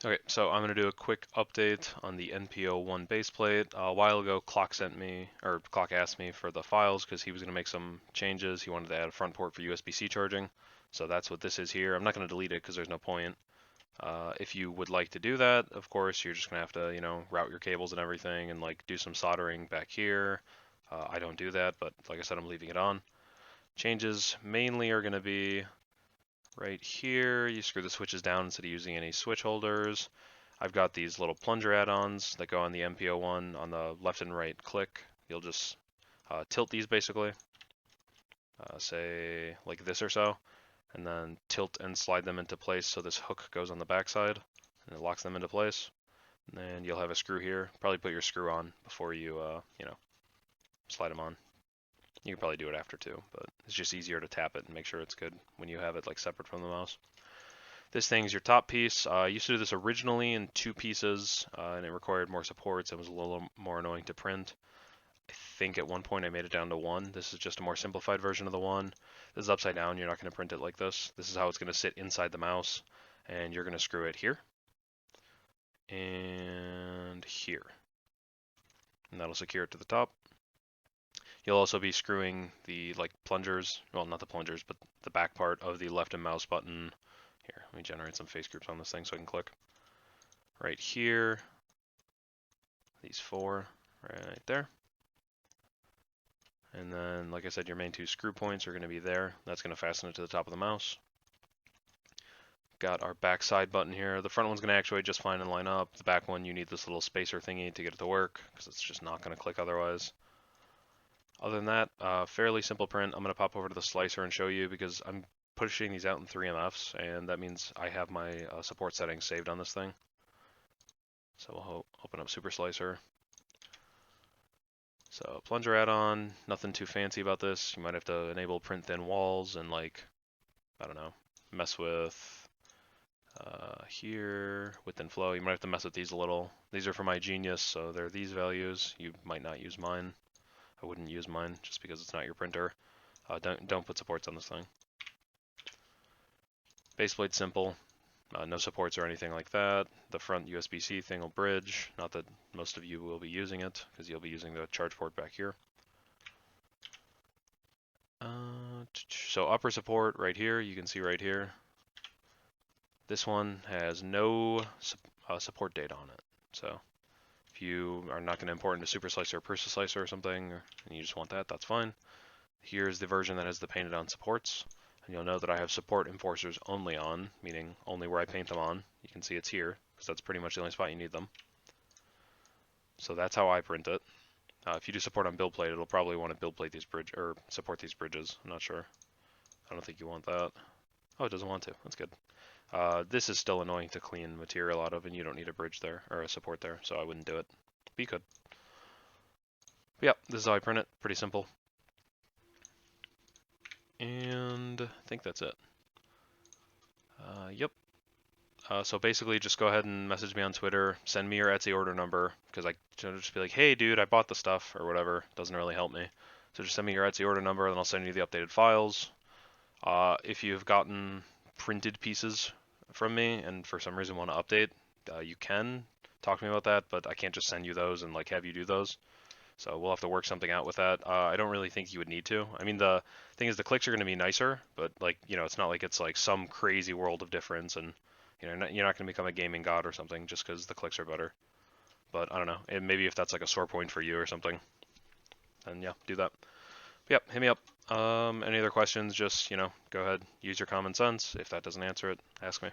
Okay, so I'm going to do a quick update on the NP01 baseplate. A while ago, Clock asked me for the files because he was going to make some changes. He wanted to add a front port for USB-C charging. So that's what this is here. I'm not going to delete it because there's no point. If you would like to do that, of course, you're just going to have to, route your cables and everything and like do some soldering back here. I don't do that, but like I said, I'm leaving it on. Changes mainly are going to be right here. You screw the switches down instead of using any switch holders. I've got these little plunger add-ons that go on the NP01 on the left and right click. You'll just tilt these basically, say like this or so, and then tilt and slide them into place so this hook goes on the backside and it locks them into place. And then you'll have a screw here. Probably put your screw on before you, slide them on. You can probably do it after too, but it's just easier to tap it and make sure it's good when you have it like separate from the mouse. This thing's your top piece. I used to do this originally in 2 pieces, and it required more supports. It was a little more annoying to print. I think at one point I made it down to 1. This is just a more simplified version of the 1. This is upside down. You're not going to print it like this. This is how it's going to sit inside the mouse, and you're going to screw it here and here, and that'll secure it to the top. You'll also be screwing the plungers, well, not the plungers, but the back part of the left and mouse button. Here, let me generate some face groups on this thing so I can click. Right here, these 4 right there. And then, like I said, your main 2 screw points are going to be there. That's going to fasten it to the top of the mouse. Got our back side button here. The front one's going to actuate just fine and line up. The back one, you need this little spacer thingy to get it to work because it's just not going to click otherwise. Other than that, fairly simple print. I'm going to pop over to the slicer and show you because I'm pushing these out in 3MFs, and that means I have my support settings saved on this thing. So we'll open up Super Slicer. So plunger add-on, nothing too fancy about this. You might have to enable print thin walls and I don't know, mess with here, width and flow. You might have to mess with these a little. These are for my Genius, so they're these values. You might not use mine. I wouldn't use mine just because it's not your printer. Don't put supports on this thing. Baseplate simple, no supports or anything like that. The front USB-C thing will bridge. Not that most of you will be using it because you'll be using the charge port back here. So upper support right here, you can see right here. This one has no support data on it. So if you are not going to import into Super Slicer or Prusa Slicer or something, and you just want that, that's fine. Here's the version that has the painted on supports. And you'll know that I have support enforcers only on, meaning only where I paint them on. You can see it's here, because that's pretty much the only spot you need them. So that's how I print it. If you do support on build plate, it'll probably want to build plate these or support these bridges. I'm not sure. I don't think you want that. Oh, it doesn't want to. That's good. This is still annoying to clean material out of, and you don't need a bridge there, or a support there, so I wouldn't do it. But you could. But yeah, this is how I print it. Pretty simple. And I think that's it. Yep. So basically, just go ahead and message me on Twitter. Send me your Etsy order number, because I just be like, hey, dude, I bought the stuff, or whatever. Doesn't really help me. So just send me your Etsy order number, and I'll send you the updated files. If you've gotten printed pieces from me, and for some reason want to update, you can talk to me about that, but I can't just send you those and have you do those. So we'll have to work something out with that. I don't really think you would need to. I mean, the thing is the clicks are going to be nicer, but it's not like it's like some crazy world of difference, and you're not going to become a gaming god or something just because the clicks are better. But I don't know. And maybe if that's like a sore point for you or something, then yeah, do that. But yep, hit me up. Any other questions? Just go ahead, use your common sense. If that doesn't answer it, ask me.